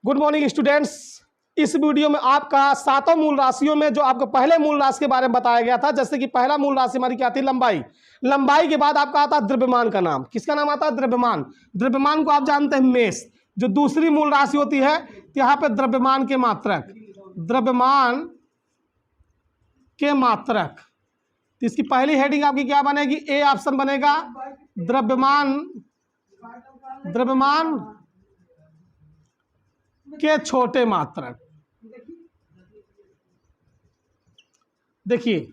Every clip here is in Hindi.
Good morning students. इस वीडियो में आपका सातों मूल राशियों में जो आपको पहले मूल राशि के बारे में बताया गया था, जैसे कि पहला मूल राशि हमारी क्या थी, लंबाई। लंबाई के बाद आपका आता है द्रव्यमान का नाम। किसका नाम आता है? द्रव्यमान। द्रव्यमान को आप जानते हैं मेष। जो दूसरी मूल राशि होती है तो यहाँ पे द्रव्यमान के मात्रक, द्रव्यमान के मात्रक। तो इसकी पहली हेडिंग आपकी क्या बनेगी? ए ऑप्शन बनेगा, द्रव्यमान, द्रव्यमान के छोटे मात्रक। देखिए,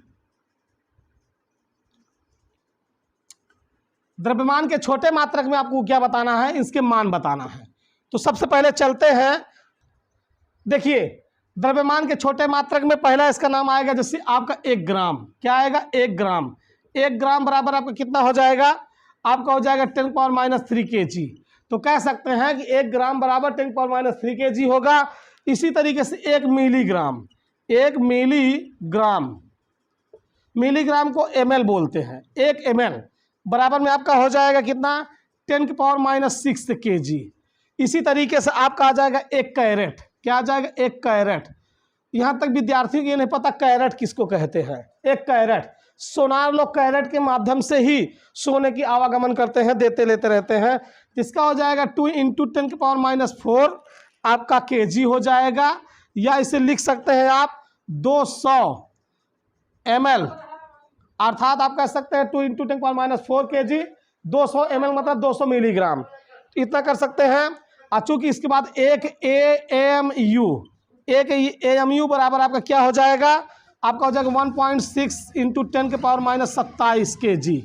द्रव्यमान के छोटे मात्रक में आपको क्या बताना है? इसके मान बताना है। तो सबसे पहले चलते हैं। देखिए, द्रव्यमान के छोटे मात्रक में पहला इसका नाम आएगा, जैसे आपका 1 ग्राम। क्या आएगा? 1 ग्राम। 1 ग्राम बराबर आपका कितना हो जाएगा? आपका हो जाएगा 10⁻³ kg। तो कह सकते हैं कि 1 ग्राम बराबर 10⁻³ kg होगा। इसी तरीके से 1 मिलीग्राम, 1 मिलीग्राम, मिलीग्राम को ml बोलते हैं। 1 ml बराबर में आपका हो जाएगा कितना? 10⁻⁶ kg। इसी तरीके से आपका आ जाएगा 1 कैरेट। क्या आ जाएगा? 1 कैरेट। यहाँ तक विद्यार्थियों को ये नहीं पता कैरेट किसको कहते हैं। 1 कैरेट, सोनार लोग कैरेट के माध्यम से ही सोने की आवागमन करते हैं, देते लेते रहते हैं। इसका हो जाएगा 2 × 10⁻⁴ आपका kg हो जाएगा। या इसे लिख सकते हैं आप 200 ml, अर्थात आप कह सकते हैं 2 × 10⁻⁴ kg, 200 ml मतलब 200 मिलीग्राम। इतना कर सकते हैं। और चूंकि इसके बाद 1 AMU, 1 AMU बराबर आपका क्या हो जाएगा? आपका हो जाएगा 1.6 × 10⁻⁻27 kg।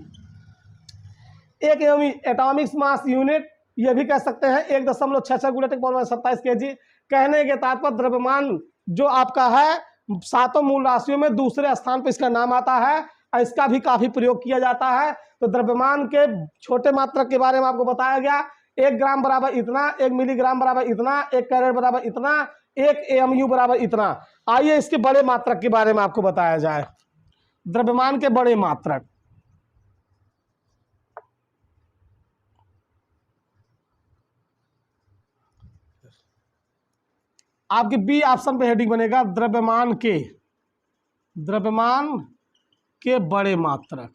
1 AMU atomic mass unit, ये भी कह सकते हैं 1.66 × 10⁻⁻27 kg। कहने के तात्पर्य द्रव्यमान जो आपका है सातों मूल राशियों में दूसरे स्थान पर इसका नाम आता है। इसका भी काफी प्रयोग किया जाता है। तो द्रव्यमान के छोटे मात्रक के बारे में आपको बताया गया। 1 ग्राम बराबर इतना, 1 मिलीग्राम बराबर इतना, 1 कैरेट बराबर इतना, 1 AMU बराबर इतना। आइए इसके बड़े मात्रक के बारे में आपको बताया जाए। द्रव्यमान के बड़े मात्रक, आपके बी ऑप्शन पे हेडिंग बनेगा, द्रव्यमान के, द्रव्यमान के बड़े मात्रक।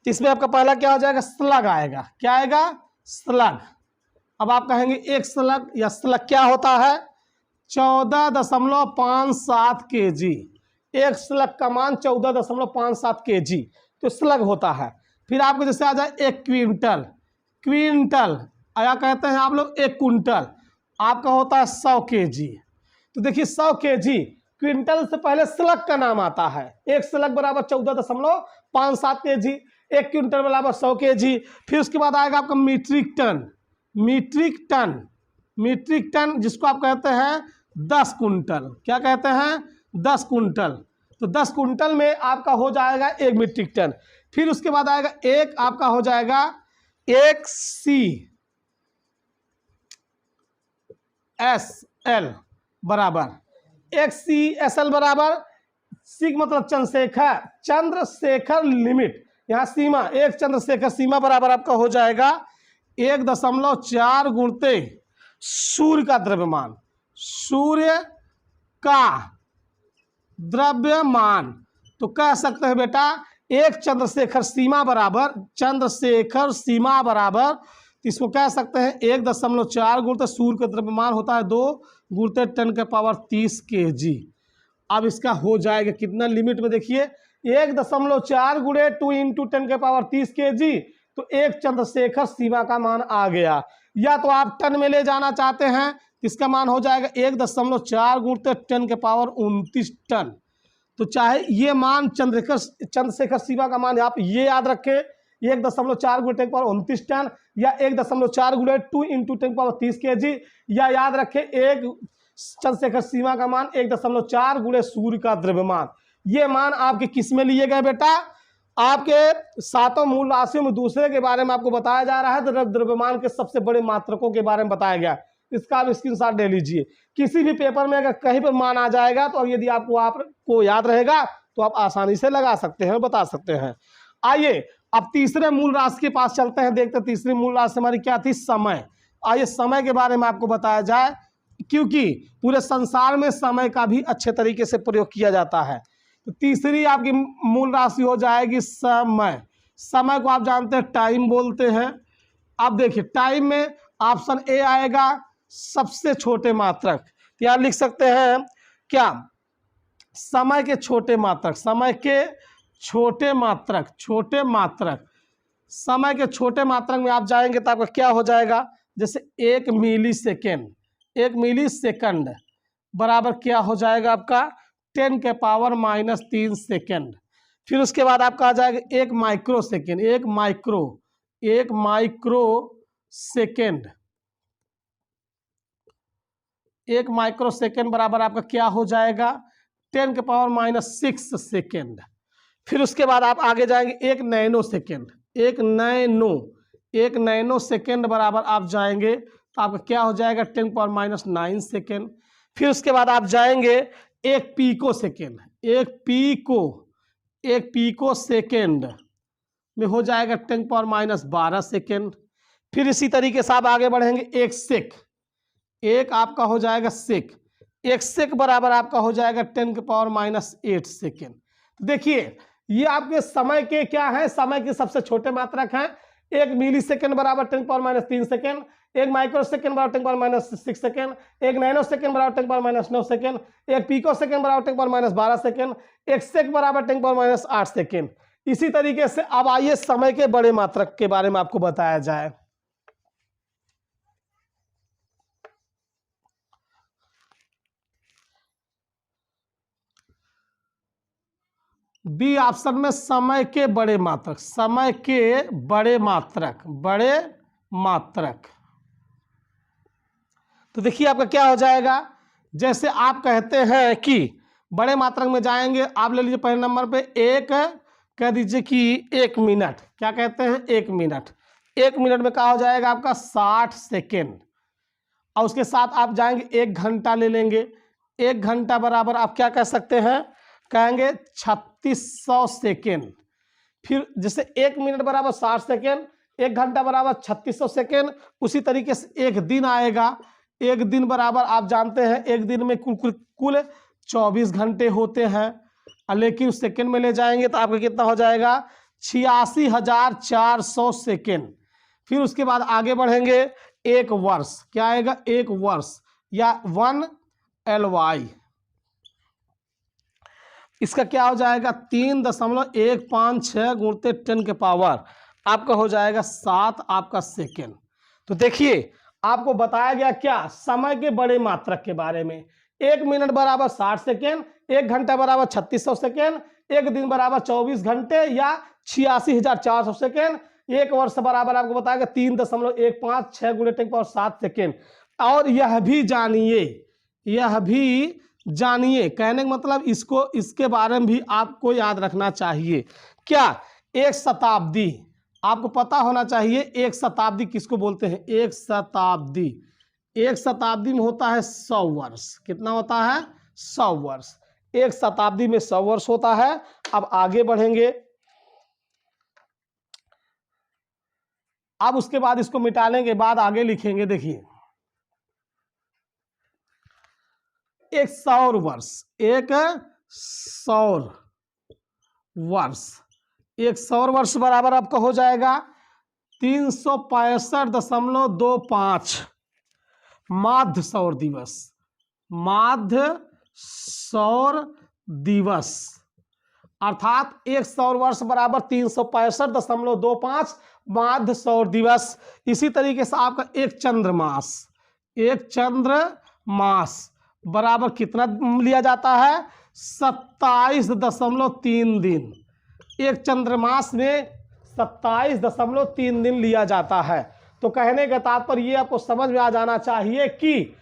इसमें आपका पहला क्या हो जाएगा? स्लग आएगा। क्या आएगा? स्लग। अब आप कहेंगे एक स्लग या स्लग क्या होता है? 14.57 kg। एक स्लग का मान 14.57 kg तो स्लग होता है। फिर आपको जैसे आ जाए 1 क्विंटल, क्विंटल आया कहते हैं आप लोग 1 कुंटल, आपका होता है 100 kg। तो देखिए 100 kg, क्विंटल से पहले स्लग का नाम आता है। एक स्लग बराबर 14.57 kg, 1 क्विंटल बराबर 100 kg। फिर उसके बाद आएगा आपका metric ton, metric ton, metric ton जिसको आप कहते हैं 10 कुंटल। क्या कहते हैं? 10 कुंटल। तो 10 कुंटल में आपका हो जाएगा 1 मीट्रिक टन। फिर उसके बाद आएगा एक आपका हो जाएगा 1 CSL बराबर, 1 CSL बराबर, सी मतलब चंद्रशेखर, चंद्रशेखर लिमिट, यहाँ सीमा, 1 चंद्रशेखर सीमा बराबर आपका हो जाएगा 1.4 गुणते सूर्य का द्रव्यमान, सूर्य का द्रव्यमान। तो कह सकते हैं बेटा 1 चंद्रशेखर सीमा बराबर, चंद्रशेखर सीमा बराबर, इसको कह सकते हैं 1.4 गुणते सूर्य का द्रव्यमान होता है 2 गुणते 10⁻30 kg। अब इसका हो जाएगा कितना लिमिट में? देखिए 1.4 गुणे 2 × 10⁻30 kg, तो 1 चंद्रशेखर सीमा का मान आ गया। या तो आप टन में ले जाना चाहते हैं, इसका मान हो जाएगा 1.4 गुणते 10⁻29 टन। तो चाहे ये मान चंद्रशेखर सीमा का मान आप ये याद रखें 1.4 गुणे 10⁻29 टन, या 1.4 गुणे 2 × 10⁻30 kg, या याद रखें 1 चंद्रशेखर सीमा का मान 1.4 गुणे सूर्य का द्रव्यमान। ये मान आपके किस में लिए गए बेटा? आपके सातों मूल राशियों में दूसरे के बारे में आपको बताया जा रहा है। तो द्रव्यमान के सबसे बड़े मात्रकों के बारे में बताया गया। इसका आप स्क्रीनशॉट ले लीजिए। किसी भी पेपर में अगर कहीं पर मान आ जाएगा तो यदि आपको याद रहेगा तो आप आसानी से लगा सकते हैं और बता सकते हैं। आइए अब तीसरे मूल राशि के पास चलते हैं, देखते हैं तीसरी मूल राशि हमारी क्या थी, समय। आइए समय के बारे में आपको बताया जाए, क्योंकि पूरे संसार में समय का भी अच्छे तरीके से प्रयोग किया जाता है। तो तीसरी आपकी मूल राशि हो जाएगी समय। समय को आप जानते हैं टाइम बोलते हैं। अब देखिए टाइम में ऑप्शन ए आएगा सबसे छोटे मात्रक। तो यहाँ लिख सकते हैं क्या, समय के छोटे मात्रक, समय के छोटे मात्रक, छोटे मात्रक, समय के छोटे मात्रक में आप जाएंगे तो आपका क्या हो जाएगा, जैसे 1 मिली सेकेंड, 1 मिली सेकंड बराबर क्या हो जाएगा आपका 10⁻³ सेकेंड। फिर उसके बाद आपका आ जाएगा 1 micro second, 1 micro second, 1 micro second बराबर आपका क्या हो जाएगा 10⁻⁻6 सेकेंड। फिर उसके बाद आप आगे जाएंगे 1 नैनो सेकेंड, 1 नैनो सेकेंड बराबर आप जाएंगे तो आपका क्या हो जाएगा 10⁻⁹ सेकेंड। फिर उसके बाद आप जाएंगे 1 पीको सेकेंड, 1 पीको सेकेंड में हो जाएगा 10⁻12 सेकेंड। फिर इसी तरीके से आप आगे बढ़ेंगे 1 सेक, एक आपका हो जाएगा सेक, 1 सेक बराबर आपका हो जाएगा 10⁻8 सेकेंड। देखिए ये आपके समय के क्या है, समय के सबसे छोटे मात्रक हैं। 1 मिली सेकेंड बराबर 10⁻³ सेकेंड, 1 माइक्रो सेकेंड बराबर 10⁻6 सेकेंड, 1 नैनो सेकेंड बराबर 10⁻9 सेकेंड, 1 पीको सेकेंड बराबर 10⁻12 सेकेंड, 1 सेक बराबर 10⁻8 सेकेंड। इसी तरीके से अब आइए समय के बड़े मात्रक के बारे में आपको बताया जाए। बी ऑप्शन में समय के बड़े मात्रक, समय के बड़े मात्रक, बड़े मात्रक। तो देखिए आपका क्या हो जाएगा, जैसे आप कहते हैं कि बड़े मात्रक में जाएंगे, आप ले लीजिए पहले नंबर पे एक, कह दीजिए कि 1 मिनट, क्या कहते हैं 1 मिनट, 1 मिनट में क्या हो जाएगा आपका 60 सेकेंड। और उसके साथ आप जाएंगे 1 घंटा ले लेंगे, 1 घंटा बराबर आप क्या कह सकते हैं, कहेंगे 3600 सेकेंड। फिर जैसे 1 मिनट बराबर 60 सेकेंड, 1 घंटा बराबर 3600 सेकेंड। उसी तरीके से एक दिन आएगा, एक दिन बराबर आप जानते हैं एक दिन में कुल 24 घंटे होते हैं, लेकिन सेकेंड में ले जाएंगे तो आपका कितना हो जाएगा 86,400 सेकेंड। फिर उसके बाद आगे बढ़ेंगे 1 वर्ष, क्या आएगा 1 वर्ष या 1 LY, इसका क्या हो जाएगा 3.156 गुणते 10 के पावर आपका हो जाएगा 7 आपका सेकेंड। तो देखिए आपको बताया गया क्या, समय के बड़े मात्रक के बारे में। 1 मिनट बराबर 60 सेकेंड, 1 घंटा बराबर 3600 सेकेंड, 1 दिन बराबर 24 घंटे या 86,400 सेकेंड, 1 वर्ष बराबर आपको बताएगा 3.156 गुणे 10 के पावर 7 सेकेंड। और यह भी जानिए, कहने का मतलब इसको, इसके बारे में भी आपको याद रखना चाहिए क्या, 1 शताब्दी आपको पता होना चाहिए। 1 शताब्दी किसको बोलते हैं, 1 शताब्दी, 1 शताब्दी में होता है 100 वर्ष, कितना होता है 100 वर्ष, 1 शताब्दी में 100 वर्ष होता है। अब आगे बढ़ेंगे, अब उसके बाद इसको मिटाने के बाद आगे लिखेंगे, देखिए 1 सौर वर्ष, 1 सौर वर्ष, 1 सौर वर्ष बराबर आपका हो जाएगा 365.25 माध्य सौर दिवस, माध्य सौर दिवस, अर्थात 1 सौर वर्ष बराबर 365.25 माध्य सौर दिवस। इसी तरीके से आपका 1 चंद्रमास, 1 चंद्रमास बराबर कितना लिया जाता है 27.3 दिन, 1 चंद्रमास में 27.3 दिन लिया जाता है। तो कहने का तात्पर्य ये आपको समझ में आ जाना चाहिए कि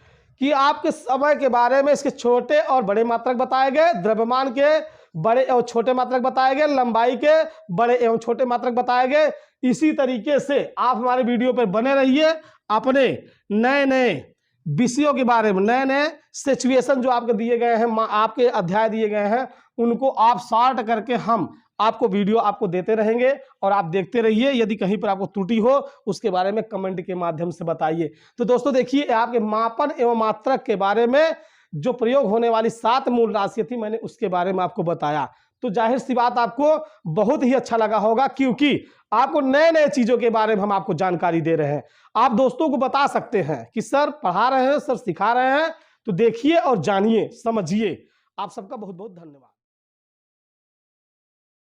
आपके समय के बारे में इसके छोटे और बड़े मात्रक बताए गए, द्रव्यमान के बड़े एवं छोटे मात्रक बताए गए, लंबाई के बड़े एवं छोटे मात्रक बताए गए। इसी तरीके से आप हमारे वीडियो पर बने रहिए, अपने नए नए विषयों के बारे में, नए नए सिचुएशन जो आपके दिए गए हैं, आपके अध्याय दिए गए हैं, उनको आप सॉल्व करके हम आपको वीडियो आपको देते रहेंगे और आप देखते रहिए। यदि कहीं पर आपको त्रुटि हो उसके बारे में कमेंट के माध्यम से बताइए। तो दोस्तों देखिए, आपके मापन एवं मात्रक के बारे में जो प्रयोग होने वाली 7 मूल राशियां थी, मैंने उसके बारे में आपको बताया। तो जाहिर सी बात आपको बहुत ही अच्छा लगा होगा, क्योंकि आपको नए नए चीजों के बारे में हम आपको जानकारी दे रहे हैं। आप दोस्तों को बता सकते हैं कि सर पढ़ा रहे हैं, सर सिखा रहे हैं। तो देखिए और जानिए, समझिए। आप सबका बहुत बहुत धन्यवाद।